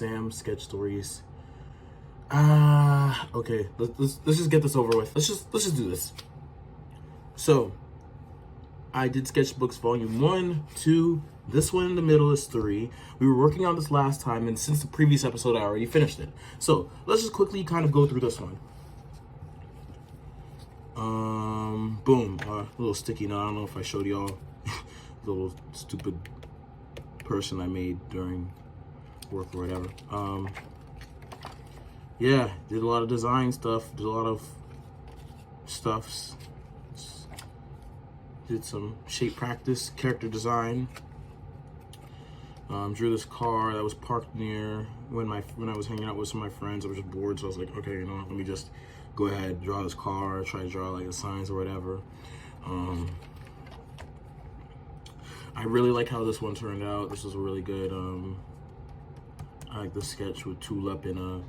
Sam sketch stories. Okay, let's just get this over with. Let's just do this. So, I did sketchbooks volume 1, 2, this one in the middle is 3. We were working on this last time, and since the previous episode, I already finished it. So, let's just quickly kind of go through this one. Boom, a little sticky note. I don't know if I showed y'all the little stupid person I made during work or whatever. Yeah, did a lot of design stuff, did a lot of stuffs. Did some shape practice, character design. Drew this car that was parked near when I was hanging out with some of my friends. I was just bored, so I was like, okay, you know, let me just go ahead, draw this car, try to draw like the signs or whatever. I really like how this one turned out. This was really good. I like the sketch with Tulip in a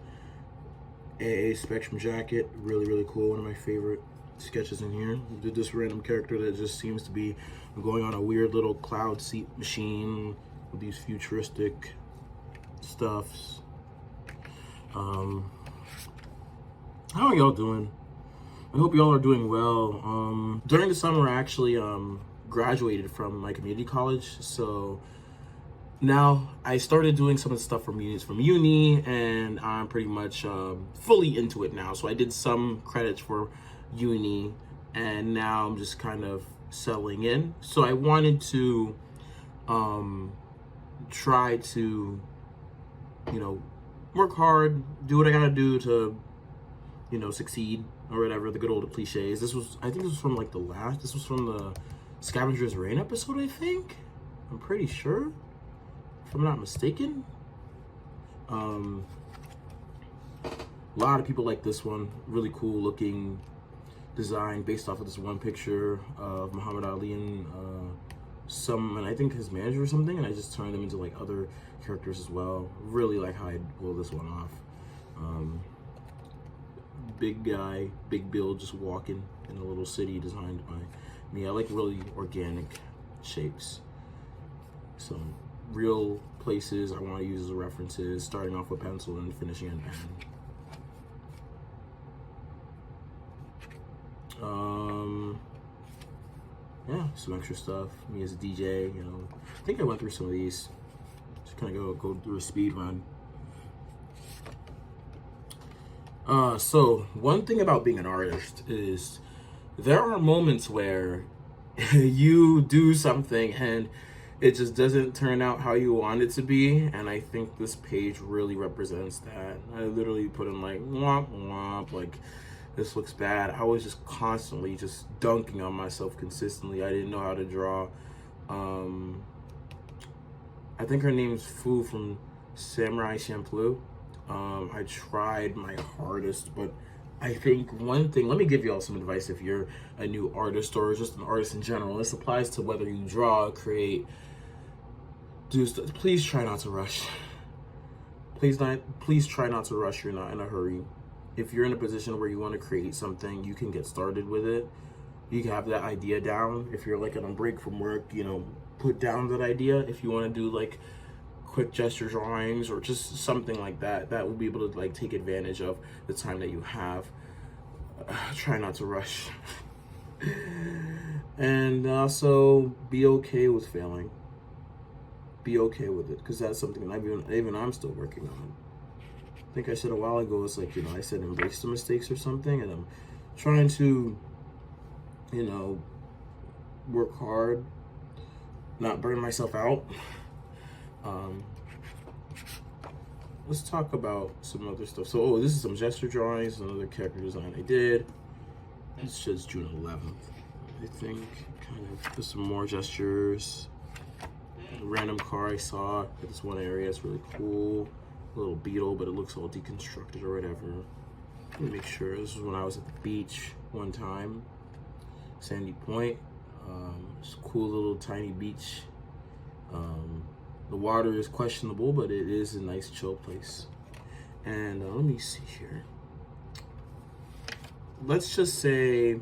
AA Spectrum jacket. Really, really cool. One of my favorite sketches in here. Did this random character that just seems to be going on a weird little cloud seat machine with these futuristic stuffs. How are y'all doing? I hope y'all are doing well. During the summer, I actually graduated from my community college, so now I started doing some of the stuff from uni, and I'm pretty much fully into it now. So I did some credits for uni, and now I'm just kind of settling in. So I wanted to try to, you know, work hard, do what I gotta do to, you know, succeed or whatever, the good old cliches. This was from like this was from the Scavenger's Reign episode, I think. I'm pretty sure, if I'm not mistaken. A lot of people like this one. Really cool looking design based off of this one picture of Muhammad Ali and and I think his manager or something, and I just turned them into like other characters as well. Really like how I pulled this one off. Big guy, big build, just walking in a little city designed by me. I like really organic shapes. So real places I want to use as references, starting off with pencil and finishing in pen. Yeah, some extra stuff. Me as a DJ, you know. I think I went through some of these. Just kind of go through a speed run. So one thing about being an artist is there are moments where you do something and it just doesn't turn out how you want it to be, and I think this page really represents that. I literally put in like womp womp, like this looks bad. I was just constantly just dunking on myself consistently. I didn't know how to draw. I think her name's Fu from Samurai Champloo. I tried my hardest, but I think one thing, let me give y'all some advice if you're a new artist or just an artist in general. This applies to whether you draw, create, do stuff. Please try not to rush. Please try not to rush. You're not in a hurry. If you're in a position where you want to create something, you can get started with it. You can have that idea down. If you're like on a break from work, you know, put down that idea. If you want to do like quick gesture drawings or just something like that, that will be able to like take advantage of the time that you have. Try not to rush. And also be okay with failing. Be okay with it, because that's something that even I'm still working on. I think I said a while ago, it's like, you know, I said embrace the mistakes or something, and I'm trying to, you know, work hard, not burn myself out. Let's talk about some other stuff. So, this is some gesture drawings, another character design I did. It's just June 11th, I think. Kind of put some more gestures. A random car I saw at this one area. It's really cool. A little beetle, but it looks all deconstructed or whatever. Let me make sure. This was when I was at the beach one time. Sandy Point. It's a cool little tiny beach. The water is questionable, but it is a nice chill place. And let me see here. Let's just say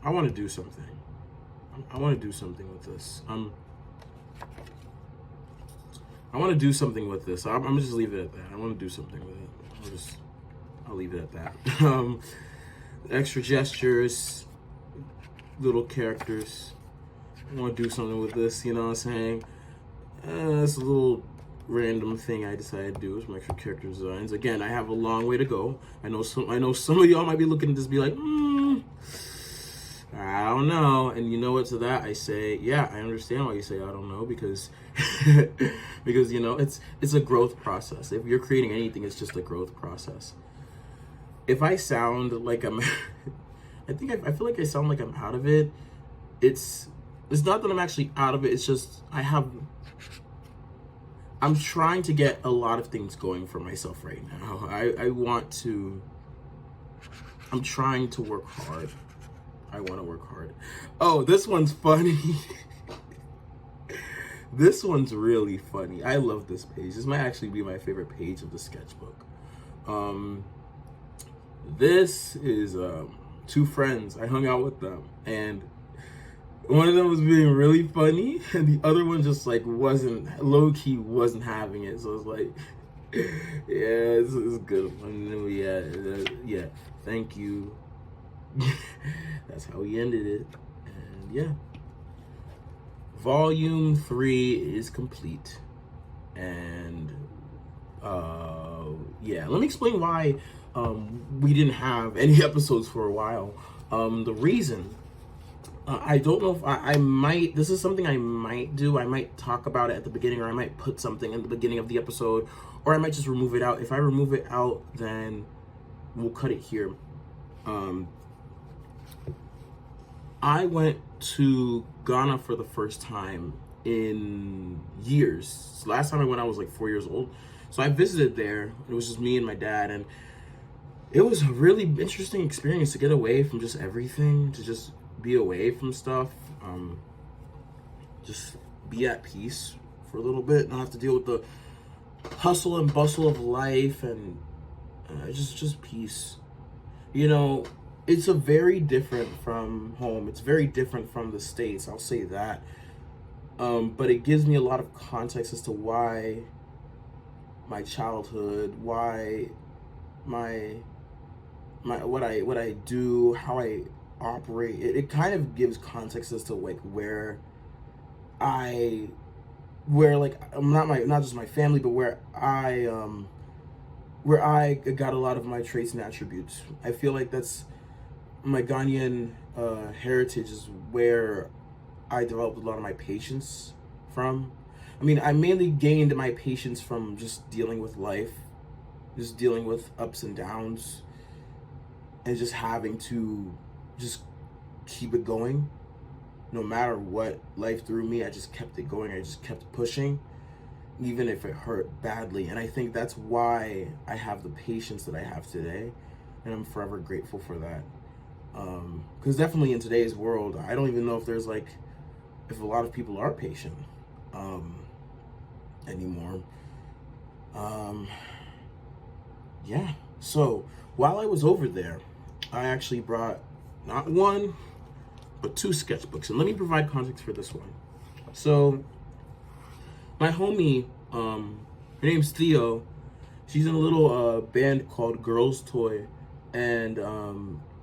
I want to do something. I want to do something with this. I want to do something with this. I'm gonna just leave it at that. I want to do something with it. I'll leave it at that. Extra gestures, little characters. I want to do something with this. You know what I'm saying? It's a little random thing I decided to do with my extra character designs. Again, I have a long way to go. I know some of y'all might be looking at this, be like, I don't know. And you know what? To that I say, yeah, I understand why you say I don't know, because because you know it's a growth process. If you're creating anything, it's just a growth process. If I sound like I'm I feel like I sound like I'm out of it. It's not that I'm actually out of it, it's just I'm trying to get a lot of things going for myself right now. I'm trying to work hard. I want to work hard. Oh, this one's funny. This one's really funny. I love this page. This might actually be my favorite page of the sketchbook. This is two friends. I hung out with them, and one of them was being really funny, and the other one just like wasn't, low-key wasn't having it. So I was like, yeah, this is a good one. Yeah, thank you. That's how we ended it. And yeah, volume 3 is complete. And yeah, let me explain why we didn't have any episodes for a while. The reason, I don't know if I might, this is something I might do. I might talk about it at the beginning, or I might put something in the beginning of the episode, or I might just remove it out. If I remove it out, then we'll cut it here. I went to Ghana for the first time in years. Last time I went, I was like 4 years old. So I visited there. It was just me and my dad, and it was a really interesting experience to get away from just everything, to just be away from stuff, just be at peace for a little bit, not have to deal with the hustle and bustle of life, and just peace. You know, it's a very different from home. It's very different from the States, I'll say that. But it gives me a lot of context as to why my childhood, why my what I do, how I operate. It kind of gives context as to like where like not just my family, but where I got a lot of my traits and attributes. I feel like that's my Ghanaian heritage, is where I developed a lot of my patience from. I mean, I mainly gained my patience from just dealing with life, just dealing with ups and downs, and just having to just keep it going. No matter what life threw me, I just kept it going. I just kept pushing, even if it hurt badly. And I think that's why I have the patience that I have today, and I'm forever grateful for that. Because definitely in today's world, I don't even know if if a lot of people are patient anymore. Yeah. So while I was over there, I actually brought not one, but 2 sketchbooks. And let me provide context for this one. So my homie, her name's Theo. She's in a little band called Girls Toy. And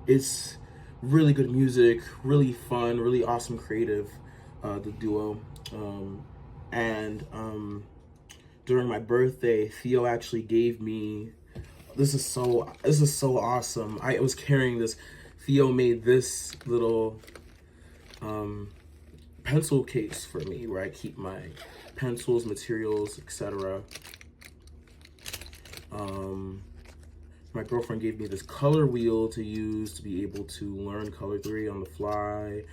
it's really good music, really fun, really awesome creative, the duo. During my birthday, Theo actually gave me, this is so awesome. I was carrying this. Theo made this little pencil case for me, where I keep my pencils, materials, etc. My girlfriend gave me this color wheel to use to be able to learn color theory on the fly.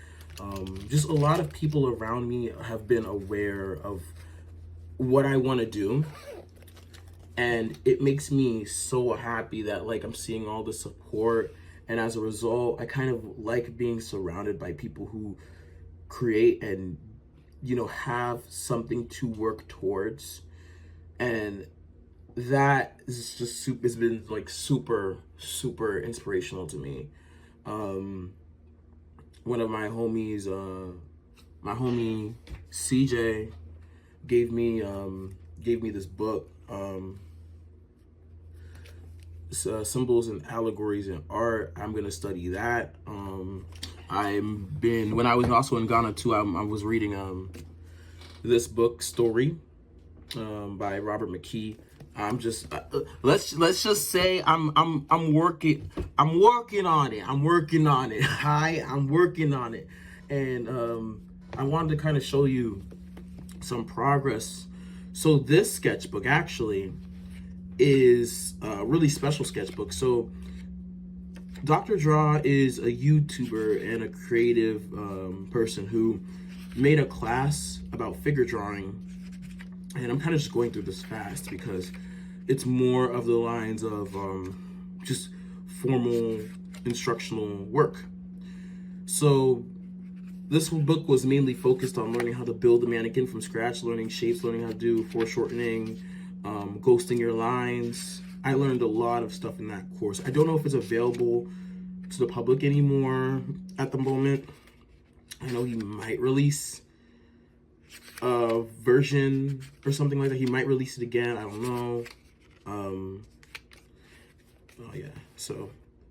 Just a lot of people around me have been aware of what I want to do, and it makes me so happy that like I'm seeing all the support. And as a result, I kind of like being surrounded by people who create and, you know, have something to work towards. And that is just has been like super inspirational to me. One of my homies, my homie CJ, gave me gave me this book, Symbols and Allegories in Art. I'm gonna study that. When I was also in Ghana too, I was reading this book, Story, by Robert McKee. I'm just let's just say I'm working on it. I'm working on it. I'm working on it, and I wanted to kind of show you some progress. So this sketchbook actually is a really special sketchbook. So Dr. Draw is a YouTuber and a creative person who made a class about figure drawing, and I'm kind of just going through this fast because it's more of the lines of just formal instructional work. So this book was mainly focused on learning how to build a mannequin from scratch, learning shapes, learning how to do foreshortening, ghosting your lines. I learned a lot of stuff in that course. I don't know if it's available to the public anymore at the moment. I know he might release a version or something like that. He might release it again. I don't know. Oh yeah. So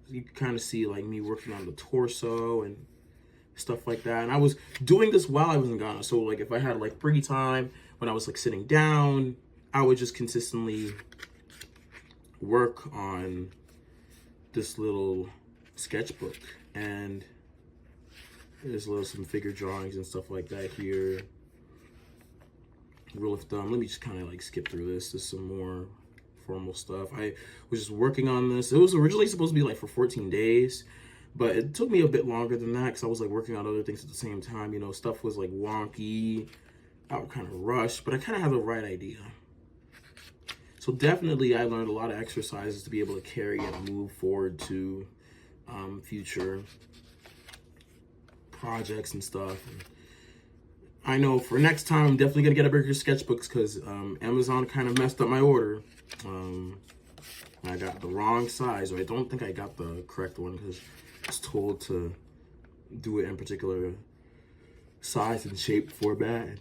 you can kind of see like me working on the torso and stuff like that. And I was doing this while I was in Ghana. So like if I had like free time when I was like sitting down, I would just consistently work on this little sketchbook. And there's some figure drawings and stuff like that here. Rule of thumb. Let me just kind of like skip through this. There's some more formal stuff. I was just working on this. It was originally supposed to be like for 14 days, but it took me a bit longer than that because I was like working on other things at the same time. You know, stuff was like wonky. I was kind of rushed, but I kind of had the right idea. So definitely I learned a lot of exercises to be able to carry and move forward to future projects and stuff. I know for next time, I'm definitely going to get a bigger sketchbooks because Amazon kind of messed up my order. I got the wrong size, or I don't think I got the correct one because I was told to do it in particular size and shape format,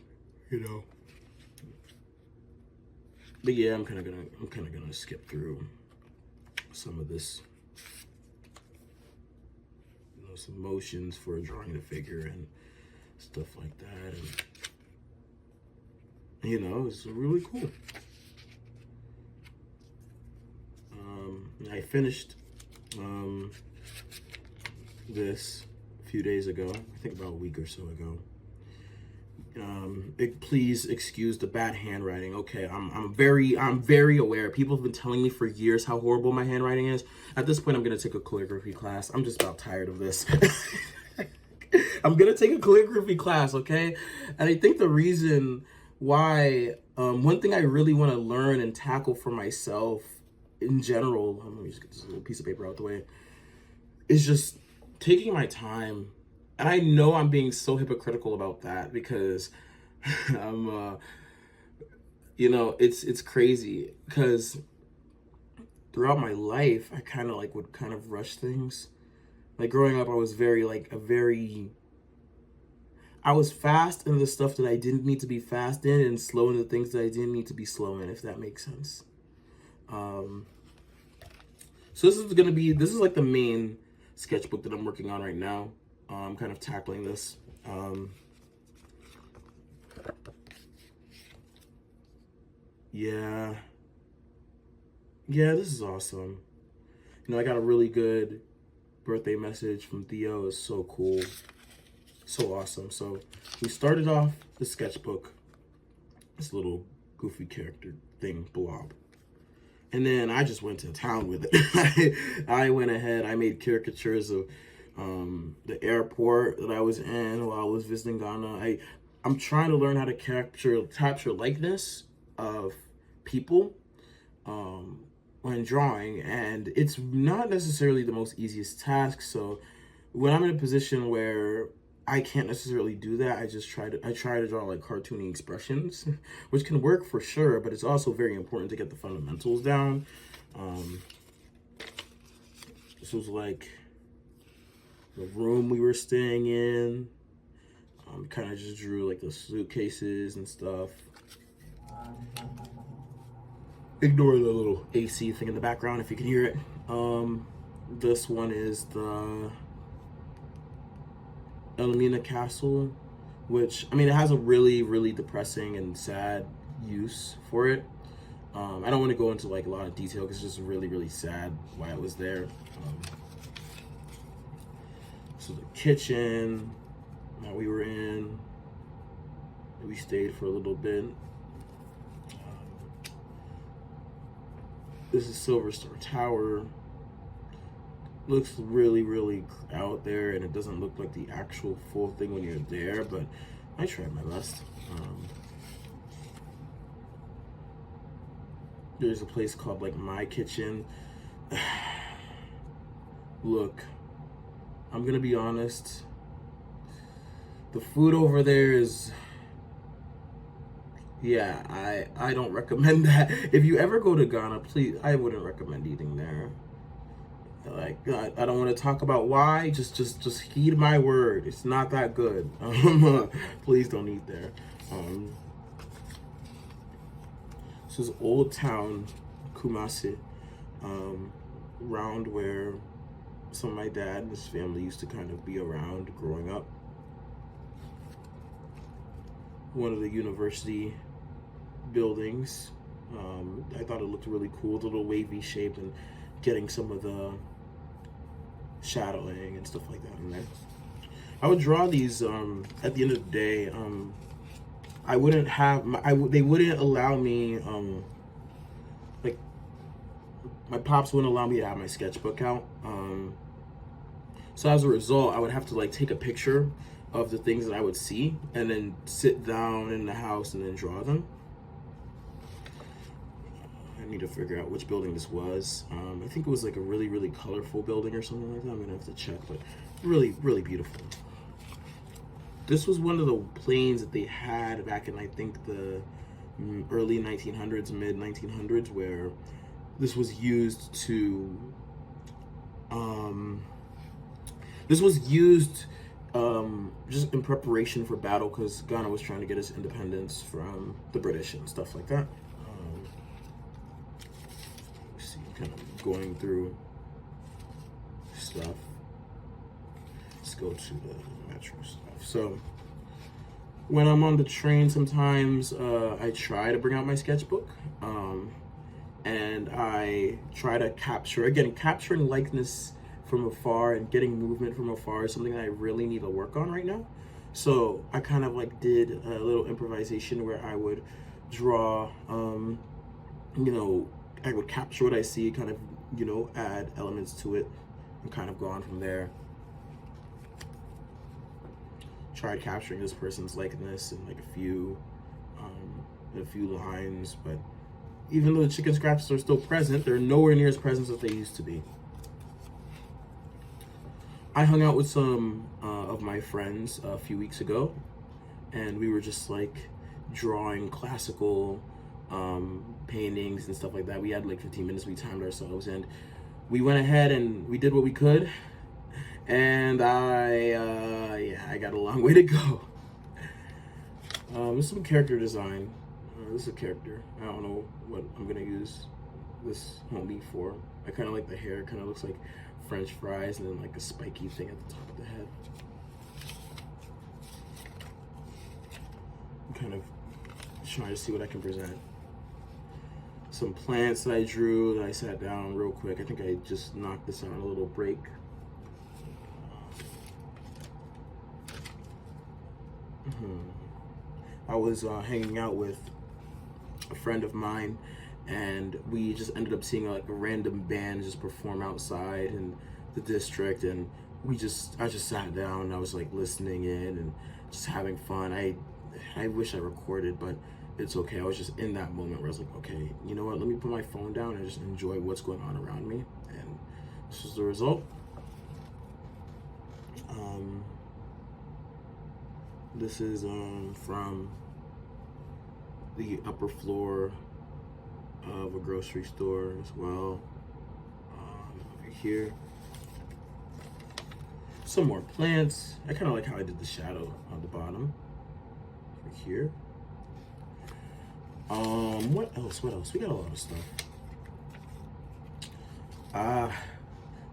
you know. But yeah, I'm kind of gonna skip through some of this, you know, some motions for drawing the figure and stuff like that, and you know, it's really cool. I finished this a few days ago, I think about a week or so ago. Please excuse the bad handwriting. Okay, I'm very aware. People have been telling me for years how horrible my handwriting is. At this point, I'm gonna take a calligraphy class. I'm just about tired of this. I'm gonna take a calligraphy class, okay? And I think the reason why, one thing I really want to learn and tackle for myself in general, let me just get this little piece of paper out the way, is just taking my time. And I know I'm being so hypocritical about that because I'm, you know, it's crazy because throughout my life, I kind of like would kind of rush things. Like growing up, I was I was fast in the stuff that I didn't need to be fast in and slow in the things that I didn't need to be slow in, if that makes sense. So this is like the main sketchbook that I'm working on right now. I'm kind of tackling this. Yeah, this is awesome. You know, I got a really good birthday message from Theo. It's so cool. So awesome. So we started off the sketchbook, this little goofy character thing, Blob. And then I just went to town with it. I went ahead, I made caricatures of the airport that I was in while I was visiting Ghana. I'm trying to learn how to capture likeness of people when drawing, and it's not necessarily the most easiest task. So when I'm in a position where I can't necessarily do that, I try to draw like cartoony expressions, which can work for sure, but it's also very important to get the fundamentals down. This was like the room we were staying in. Kind of just drew like the suitcases and stuff. Ignore the little AC thing in the background if you can hear it. This one is the Elmina Castle, which, I mean, it has a really, really depressing and sad use for it. I don't want to go into like a lot of detail because it's just really, really sad why it was there. So the kitchen that we were in, we stayed for a little bit. This is Silver Star Tower. Looks really, really out there, and it doesn't look like the actual full thing when you're there, but I tried my best. There's a place called like My Kitchen. Look, I'm gonna be honest. The food over there is, yeah, I don't recommend that. If you ever go to Ghana, please, I wouldn't recommend eating there. Like, I don't want to talk about why. Just heed my word. It's not that good. Please don't eat there. This is Old Town Kumasi, around where some of my dad and his family used to kind of be around growing up. One of the university buildings. I thought it looked really cool, the little wavy shape and getting some of the shadowing and stuff like that in there. I would draw these at the end of the day. I wouldn't have they wouldn't allow me like my pops wouldn't allow me to have my sketchbook out. So as a result, I would have to like take a picture of the things that I would see and then sit down in the house and then draw them. I need to figure out which building this was. I think it was like a really, really colorful building or something like that. I'm gonna have to check, but really, really beautiful. This was one of the planes that they had back in, I think, the early 1900s, mid 1900s, where this was used to, just in preparation for battle, because Ghana was trying to get its independence from the British and stuff like that. See, kind of going through stuff. Let's go to the metro stuff. So when I'm on the train, sometimes I try to bring out my sketchbook, and I try to capture, again, capturing likeness from afar and getting movement from afar is something that I really need to work on right now. So I kind of like did a little improvisation where I would draw, I would capture what I see, kind of, add elements to it and kind of go on from there. Tried capturing this person's likeness in like a few lines, but even though the chicken scratches are still present, they're nowhere near as present as they used to be. I hung out with some of my friends a few weeks ago, and we were just like drawing classical paintings and stuff like that. We had like 15 minutes, we timed ourselves, and we went ahead and we did what we could. And I got a long way to go. There's some character design. This is a character. I don't know what I'm gonna use this homie for. I kind of like the hair. Kind of looks like French fries, and then like a spiky thing at the top of the head. I'm kind of trying to see what I can present. Some plants that I drew that I sat down real quick. I think I just knocked this out on a little break. I was hanging out with a friend of mine, and we just ended up seeing like a random band just perform outside in the district, and I just sat down and I was like listening in and just having fun. I wish I recorded, but it's okay. I was just in that moment where I was like, okay, you know what, let me put my phone down and just enjoy what's going on around me, and this was the result. This is from the upper floor of a grocery store as well. Over here, some more plants. I kind of like how I did the shadow on the bottom. Over here, What else? What else? We got a lot of stuff.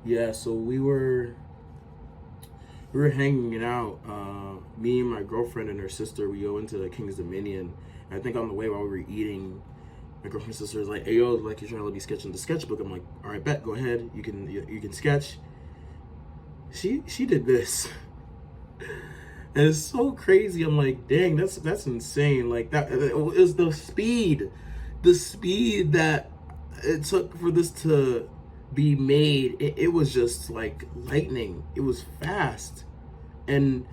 Yeah, so we were hanging out. Me and my girlfriend and her sister, we go into the King's Dominion. I think on the way while we were eating, my girlfriend's sister was like, "Hey yo, like you're trying to let me sketch in the sketchbook." I'm like, "All right, bet, go ahead. You can sketch." She did this, and it's so crazy. I'm like, dang, that's insane. Like that, it was the speed that it took for this to be made. It was just like lightning. It was fast, and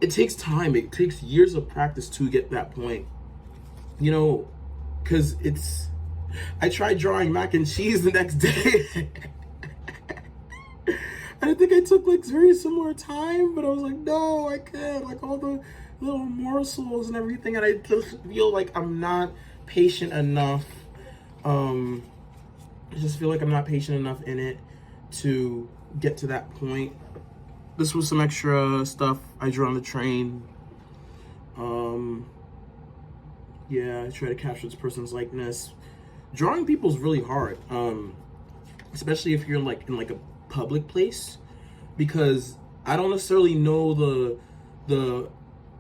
it takes time. It takes years of practice to get that point. You know, because I tried drawing mac and cheese the next day. I think I took like very similar time, but I was like, no, I can't. Like all the little morsels and everything, and I just feel like I'm not patient enough. I just feel like I'm not patient enough in it to get to that point. This was some extra stuff I drew on the train. Yeah, I try to capture this person's likeness. Drawing people is really hard, especially if you're like in like a public place, because I don't necessarily know the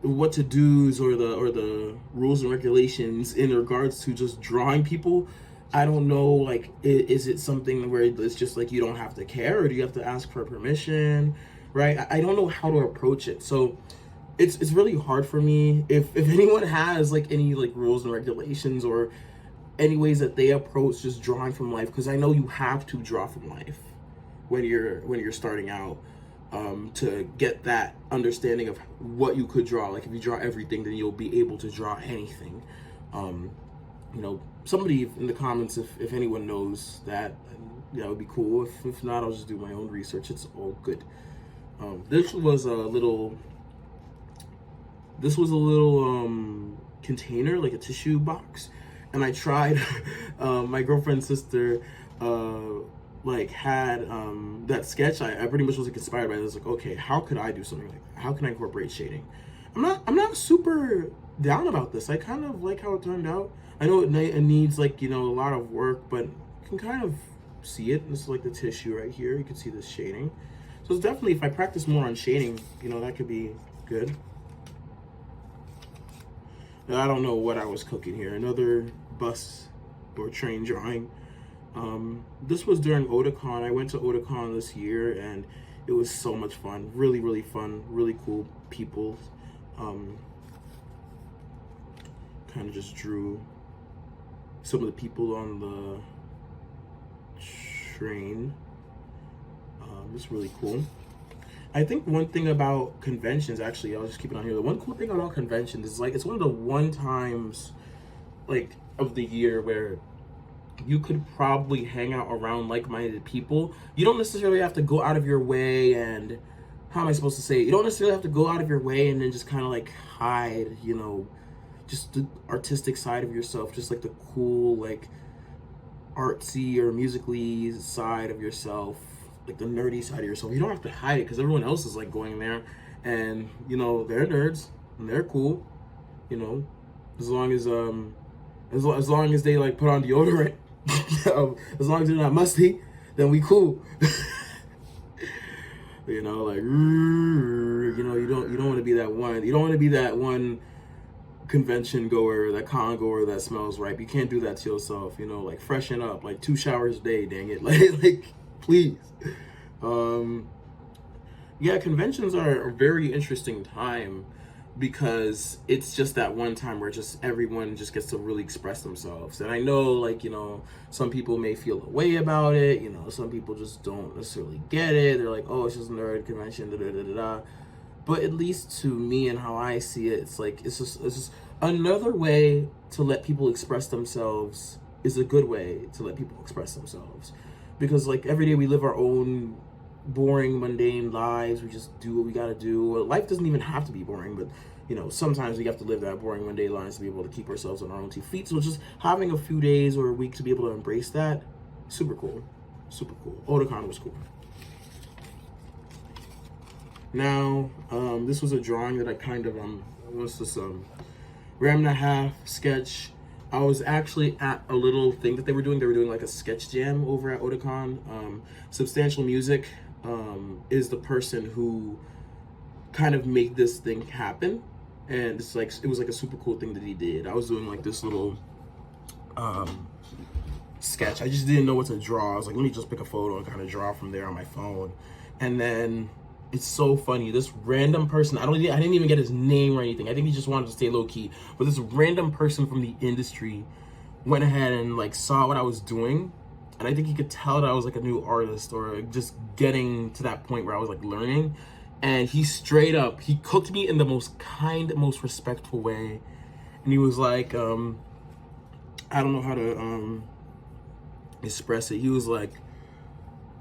what to do's or the rules and regulations in regards to just drawing people. I don't know, like, is it something where it's just like you don't have to care, or do you have to ask for permission, right? I don't know how to approach it, so it's really hard for me. If anyone has like any like rules and regulations or any ways that they approach just drawing from life, because I know you have to draw from life when you're starting out, to get that understanding of what you could draw. Like if you draw everything, then you'll be able to draw anything. You know, somebody in the comments, if anyone knows that, that would be cool. If not, I'll just do my own research. It's all good. This was a little container, like a tissue box, and I tried. My girlfriend's sister like had that sketch. I pretty much was like inspired by it. I was like, okay, how could I do something like that? How can I incorporate shading? I'm not super down about this. I kind of like how it turned out. I know it needs like, you know, a lot of work, but you can kind of see it. This is like the tissue right here. You can see this shading. So it's definitely, if I practice more on shading, you know, that could be good. Now, I don't know what I was cooking here. Another bus or train drawing. This was during Otakon. I went to Otakon this year, and it was so much fun. Really, really fun. Really cool people. Kind of just drew some of the people on the train. It's really cool. I think one thing about conventions, actually, I'll just keep it on here. The one cool thing about conventions is like, it's one of the one times like of the year where you could probably hang out around like-minded people. You don't necessarily have to go out of your way, and how am I supposed to say it? You don't necessarily have to go out of your way and then just kind of like hide, you know, just the artistic side of yourself, just like the cool, like artsy or musically side of yourself, like the nerdy side of yourself. You don't have to hide it, because everyone else is like going there, and you know, they're nerds and they're cool, you know, as long as as long as they like put on deodorant. As long as they're not musty, then we cool. You know, like, you know, you don't want to be that one. You don't want to be that one convention goer, that con goer that smells ripe. You can't do that to yourself. You know, like freshen up, like 2 showers a day. Dang it, like please. Yeah, conventions are a very interesting time, because it's just that one time where just everyone just gets to really express themselves. And I know, like, you know, some people may feel a way about it, you know, some people just don't necessarily get it. They're like, oh, it's just a nerd convention, da da da da da. But at least to me and how I see it, it's like, it's just another way to let people express themselves. Is a good way to let people express themselves, because like every day we live our own boring, mundane lives. We just do what we gotta do. Well, life doesn't even have to be boring, but you know, sometimes we have to live that boring, mundane lives to be able to keep ourselves on our own 2 feet. So just having a few days or a week to be able to embrace that, super cool. Super cool. Otakon was cool. Now, this was a drawing that I kind of what's this gram and a half sketch. I was actually at a little thing that they were doing. They were doing like a sketch jam over at Otakon. Substantial Music is the person who kind of made this thing happen, and it's like it was like a super cool thing that he did. I was doing like this little sketch. I just didn't know what to draw. I was like, let me just pick a photo and kind of draw from there on my phone. And then it's so funny. This random person, I didn't even get his name or anything. I think he just wanted to stay low key. But this random person from the industry went ahead and like saw what I was doing. And I think he could tell that I was like a new artist or just getting to that point where I was like learning. And he straight up, he cooked me in the most kind, most respectful way. And he was like, I don't know how to express it. He was like,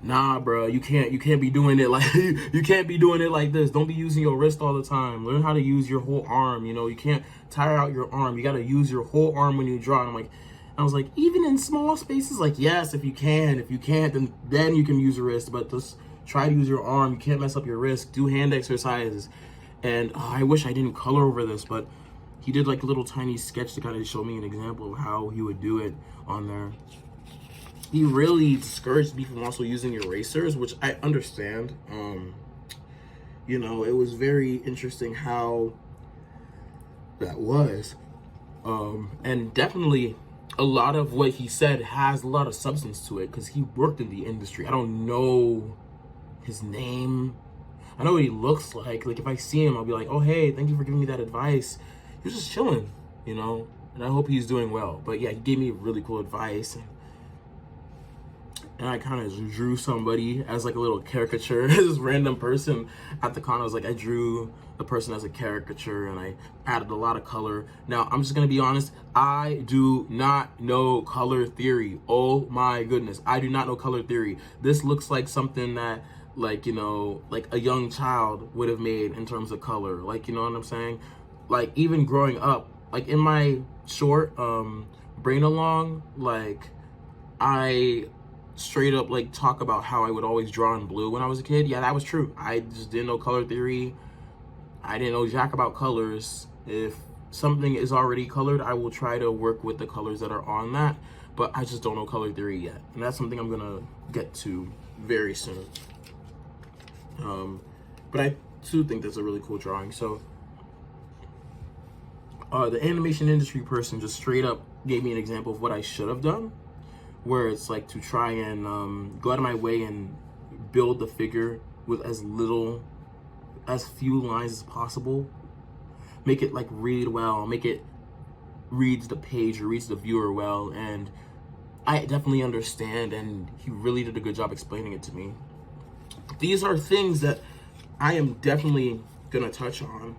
nah, bro, you can't be doing it like you can't be doing it like this. Don't be using your wrist all the time. Learn how to use your whole arm. You know, you can't tire out your arm. You got to use your whole arm when you draw. And I'm like, I was like, even in small spaces, like, yes, if you can. If you can't, then you can use your wrist. But just try to use your arm. You can't mess up your wrist. Do hand exercises. And I wish I didn't color over this, but he did like a little tiny sketch to kind of show me an example of how he would do it on there. He really discouraged me from also using erasers, which I understand. You know, it was very interesting how that was. And definitely a lot of what he said has a lot of substance to it because he worked in the industry. I don't know his name. I know what he looks like. Like if I see him, I'll be like, oh, hey, thank you for giving me that advice. He was just chilling, you know, and I hope he's doing well. But yeah, he gave me really cool advice. And I kind of drew somebody as like a little caricature. This random person at the con, I was like, I drew the person as a caricature and I added a lot of color. Now, I'm just going to be honest. I do not know color theory. Oh my goodness. I do not know color theory. This looks like something that like, you know, like a young child would have made in terms of color. Like, you know what I'm saying? Like even growing up, like in my short brain along, like I straight up like talk about how I would always draw in blue when I was a kid. Yeah, that was true. I just didn't know color theory. I didn't know jack about colors. If something is already colored, I will try to work with the colors that are on that, but I just don't know color theory yet. And that's something I'm gonna get to very soon. But I too think that's a really cool drawing. So the animation industry person just straight up gave me an example of what I should have done, where it's like to try and go out of my way and build the figure with as few lines as possible. Make it like read well, make it reads the page or reads the viewer well. And I definitely understand, and he really did a good job explaining it to me. These are things that I am definitely gonna touch on.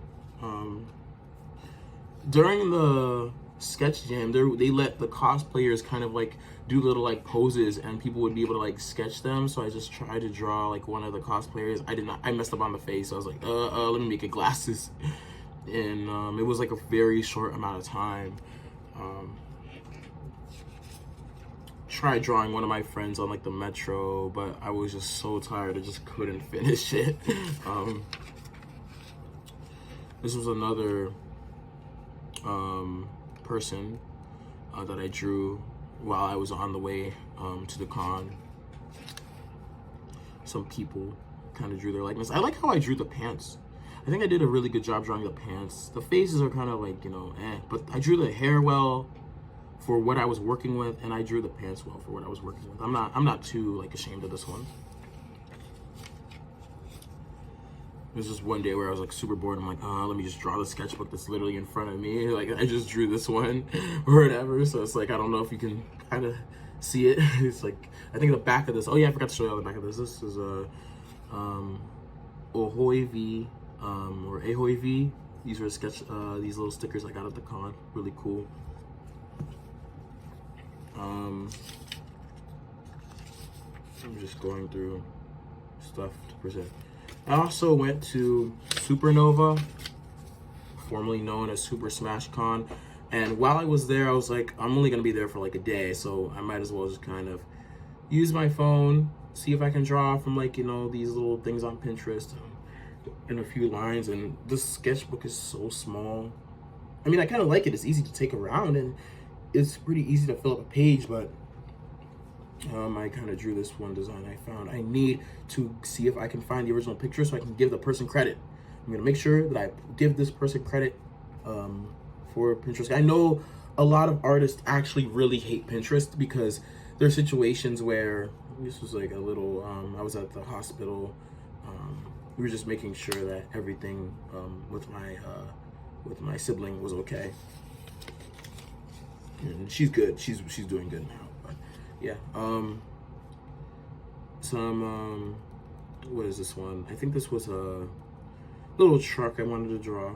During the sketch jam, they let the cosplayers kind of like do little like poses and people would be able to like sketch them. So I just tried to draw like one of the cosplayers. I messed up on the face. So I was like, let me make it glasses. And it was like a very short amount of time. Tried drawing one of my friends on like the metro, but I was just so tired I just couldn't finish it. This was another person that I drew while I was on the way to the con. Some people kind of drew their likeness. I like how I drew the pants. I think I did a really good job drawing the pants. The faces are kind of like, you know, but I drew the hair well for what I was working with, and I drew the pants well for what I was working with. I'm not too like ashamed of this one. There's just one day where I was like super bored. I'm like, let me just draw the sketchbook that's literally in front of me. Like I just drew this one or whatever. So it's like, I don't know if you can kind of see it. It's like, I think the back of this, oh yeah, I forgot to show you the back of this. This is a Ofoe or Ahoe. These were these little stickers I got at the con. Really cool. I'm just going through stuff to present. I also went to Supernova, formerly known as Super Smash Con, and while I was there, I was like, I'm only gonna be there for like a day, so I might as well just kind of use my phone, see if I can draw from like, you know, these little things on Pinterest in a few lines. And this sketchbook is so small. I mean, I kind of like it. It's easy to take around, and it's pretty easy to fill up a page, but I kind of drew this one design I found. I need to see if I can find the original picture so I can give the person credit. I'm gonna make sure that I give this person credit for Pinterest. I know a lot of artists actually really hate Pinterest because there are situations where this was like a little, I was at the hospital. We were just making sure that everything with my sibling was okay. And she's good. She's doing good now. But yeah. What is this one? I think this was a little truck I wanted to draw.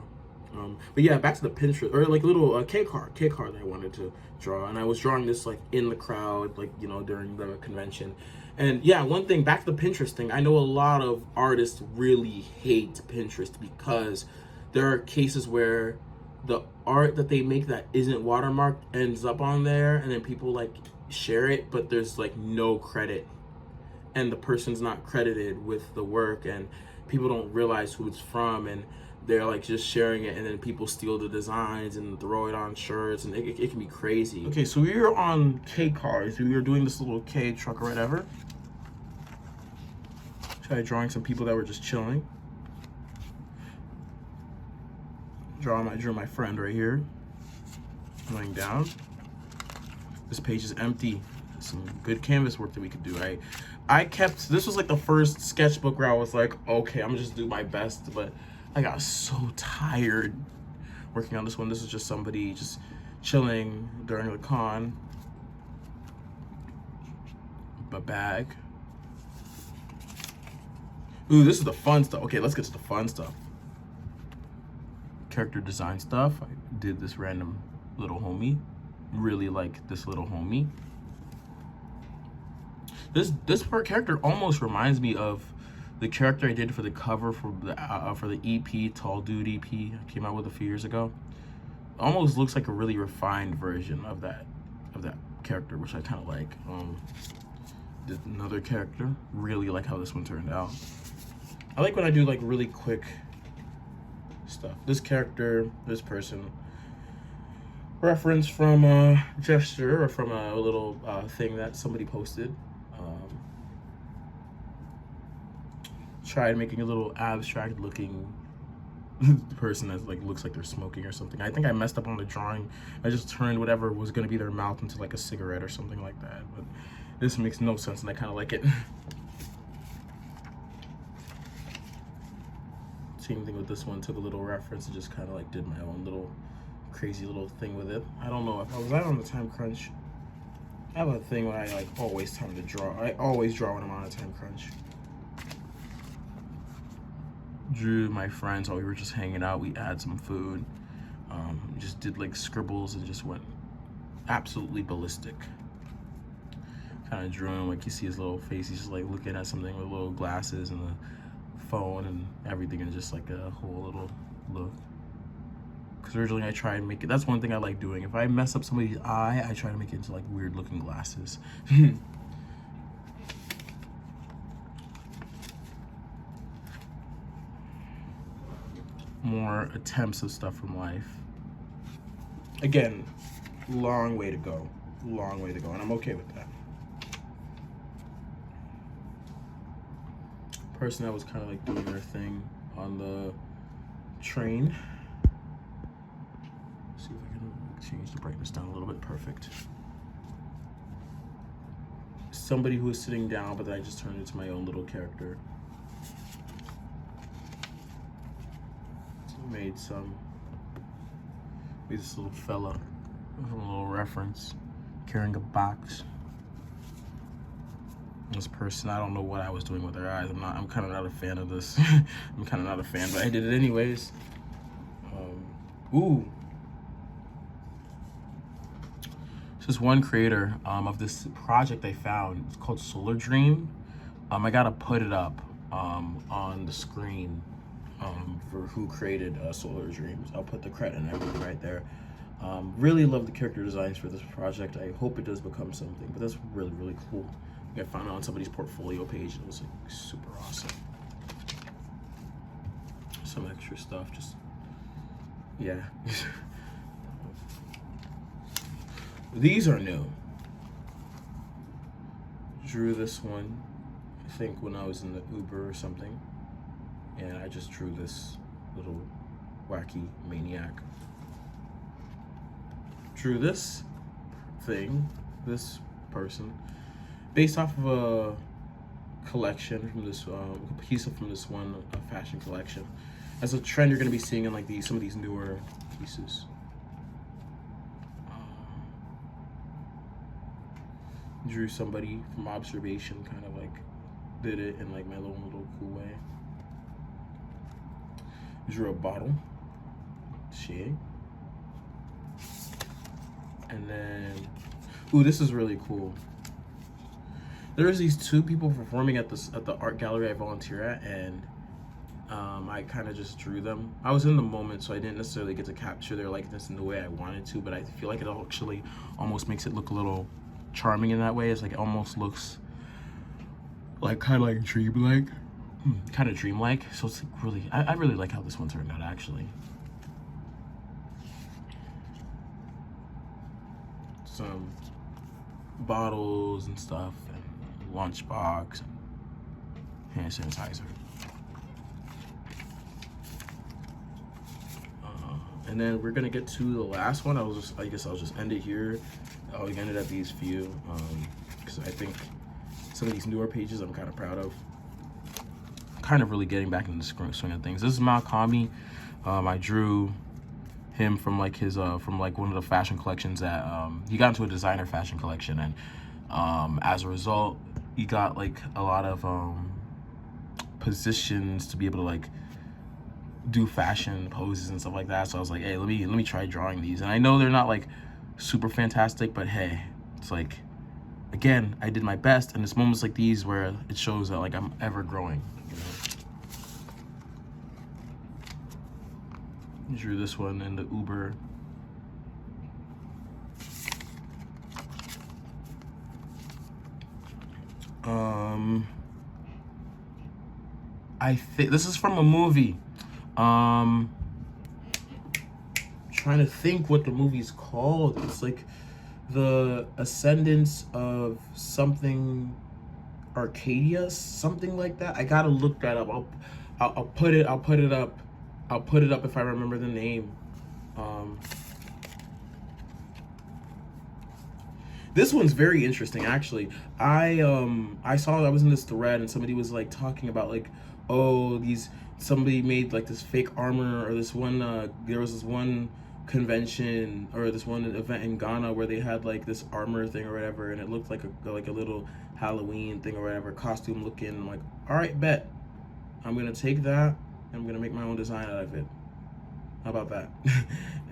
But yeah, back to the Pinterest, or like little K card that I wanted to draw, and I was drawing this like in the crowd, like, you know, during the convention. And yeah, one thing, back to the Pinterest thing, I know a lot of artists really hate Pinterest because there are cases where the art that they make that isn't watermarked ends up on there, and then people like share it, but there's like no credit, and the person's not credited with the work, and people don't realize who it's from, and they're like just sharing it, and then people steal the designs and throw it on shirts, and it can be crazy. Okay, so we were on K cards. We were doing this little K truck or whatever. Tried drawing some people that were just chilling. Drew my friend right here, laying down. This page is empty. Some good canvas work that we could do. This was like the first sketchbook where I was like, okay, I'm gonna just do my best, but I got so tired working on this one. This is just somebody just chilling during the con. A bag. Ooh, this is the fun stuff. Okay, let's get to the fun stuff. Character design stuff. I did this random little homie. Really like this little homie. This character almost reminds me of the character I did for the cover for the EP, Tall Dude EP I came out with a few years ago. Almost looks like a really refined version of that character, which I kind of like. Did another character. Really like how this one turned out. I like when I do like really quick stuff. This character, this person, reference from a gesture or from a little thing that somebody posted. Tried making a little abstract looking person that like looks like they're smoking or something. I think I messed up on the drawing. I just turned whatever was gonna be their mouth into like a cigarette or something like that. But this makes no sense, and I kind of like it. Same thing with this one. Took a little reference and just kind of like did my own little crazy little thing with it. I don't know if I was out on the time crunch. I have a thing where I like always time to draw. I always draw when I'm on a time crunch. Drew my friends while we were just hanging out. We had some food. Just did like scribbles and just went absolutely ballistic. Kind of drew him, like you see his little face. He's just like looking at something with little glasses and the phone and everything, and just like a whole little look. Because originally I tried and make it. That's one thing I like doing. If I mess up somebody's eye, I try to make it into like weird looking glasses. More attempts of stuff from life. Again, long way to go. Long way to go, and I'm okay with that. Person that was kind of like doing their thing on the train. See if I can change the brightness down a little bit. Perfect. Somebody who was sitting down, but then I just turned into my own little character. Made this little fella, a little reference, carrying a box. This person, I don't know what I was doing with their eyes. I'm kind of not a fan of this. I'm kind of not a fan, but I did it anyways. Ooh. This is one creator of this project I found. It's called Solar Dream. I gotta put it up on the screen. For who created Solar Dreams. I'll put the credit and everything right there. Really love the character designs for this project. I hope it does become something, but that's really, really cool. I found it on somebody's portfolio page, and it was like super awesome. Some extra stuff, just, yeah. These are new. Drew this one, I think when I was in the Uber or something. And I just drew this little wacky maniac. Drew this thing, this person, based off of a collection from this piece from this one fashion collection. As a trend you're going to be seeing in like some of these newer pieces. Drew somebody from observation, kind of like did it in like my little cool way. Drew a bottle, shade, and then, ooh, this is really cool. There's these two people performing at the art gallery I volunteer at, and I kind of just drew them. I was in the moment, so I didn't necessarily get to capture their likeness in the way I wanted to, but I feel like it actually almost makes it look a little charming in that way. It's like it almost looks like kind of like dreamlike. Kind of dreamlike, so it's like really, I really like how this one turned out actually. Some bottles and stuff, and lunchbox, and hand sanitizer. And then we're gonna get to the last one. I guess I'll just end it here. I'll end it at these few, because I think some of these newer pages I'm kind of proud of. Kind of really getting back into the swing of things. This is Sam.Avi. I drew him from like his from like one of the fashion collections that he got into a designer fashion collection, and as a result he got like a lot of positions to be able to like do fashion poses and stuff like that. So I was like, hey, let me try drawing these. And I know they're not like super fantastic, but hey, it's like, again, I did my best, and it's moments like these where it shows that like I'm ever growing, you know. Drew this one in the Uber. I think this is from a movie. Trying to think what the movie's called. It's like the Ascendance of something Arcadia, something like that. I gotta look that up. I'll put it up. I'll put it up if I remember the name. This one's very interesting, actually. I was in this thread and somebody was like talking about like, oh, somebody made like this fake armor, or this one there was this one convention or this one event in Ghana where they had like this armor thing or whatever, and it looked like a little Halloween thing or whatever, costume looking. I'm like, all right, bet. I'm gonna take that. I'm gonna make my own design out of it. How about that?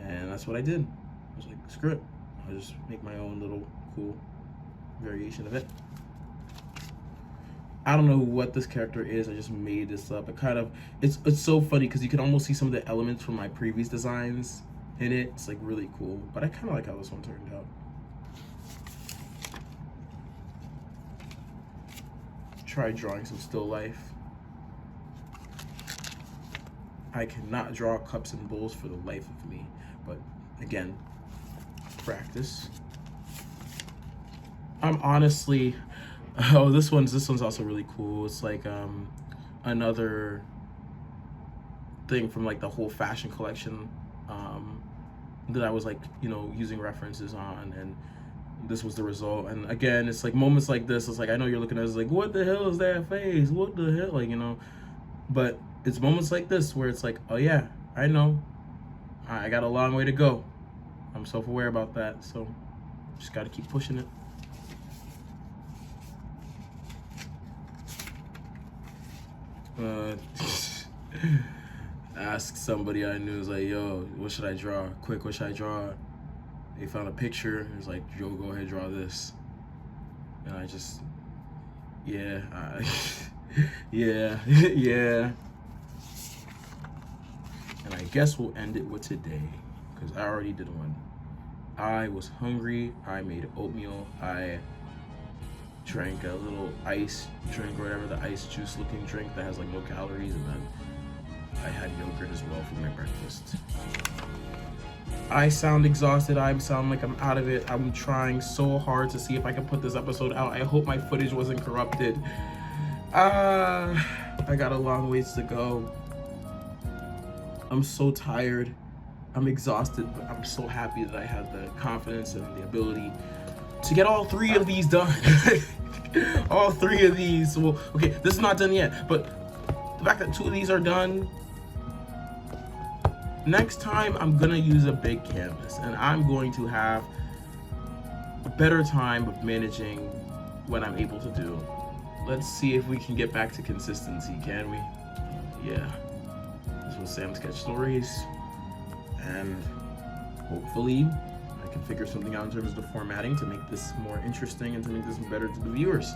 And that's what I did. I was like, screw it. I'll just make my own little cool variation of it. I don't know what this character is. I just made this up. It's so funny because you can almost see some of the elements from my previous designs in it. It's like really cool. But I kind of like how this one turned out. Try drawing some still life. I cannot draw cups and bowls for the life of me, but again, practice. I'm honestly, oh, this one's also really cool. It's like another thing from like the whole fashion collection that I was like, you know, using references on, and this was the result. And again, it's like moments like this, it's like, I know you're looking at it, it's like, what the hell is that face? What the hell? Like, you know, but it's moments like this where it's like, oh yeah, I know. I got a long way to go. I'm self-aware about that, so just got to keep pushing it. Ask somebody I knew, was like, yo, what should I draw? Quick, what should I draw? They found a picture. It was like, Joe, go ahead, draw this. And I just, yeah, yeah. And I guess we'll end it with today, because I already did one. I was hungry. I made oatmeal. I drank a little ice drink or whatever, the ice juice looking drink that has like no calories, and then I had yogurt as well for my breakfast. I sound exhausted. I sound like I'm out of it. I'm trying so hard to see if I can put this episode out. I hope my footage wasn't corrupted. I got a long ways to go. I'm so tired. I'm exhausted, but I'm so happy that I had the confidence and the ability to get all 3 of these done. All 3 of these. Well, okay, this is not done yet, but the fact that 2 of these are done, next time I'm gonna use a big canvas and I'm going to have a better time of managing what I'm able to do. Let's see if we can get back to consistency, can we? Yeah. This was Sam Sketch Stories, and hopefully I can figure something out in terms of the formatting to make this more interesting and to make this better to the viewers.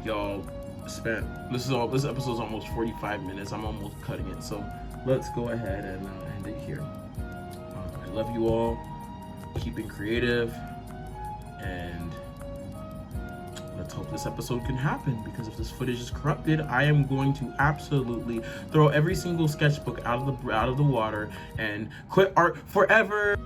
Y'all spent, this episode's almost 45 minutes. I'm almost cutting it, so let's go ahead and end it here. I love you all. Keeping creative, and let's hope this episode can happen, because if this footage is corrupted, I am going to absolutely throw every single sketchbook out of the water and quit art forever.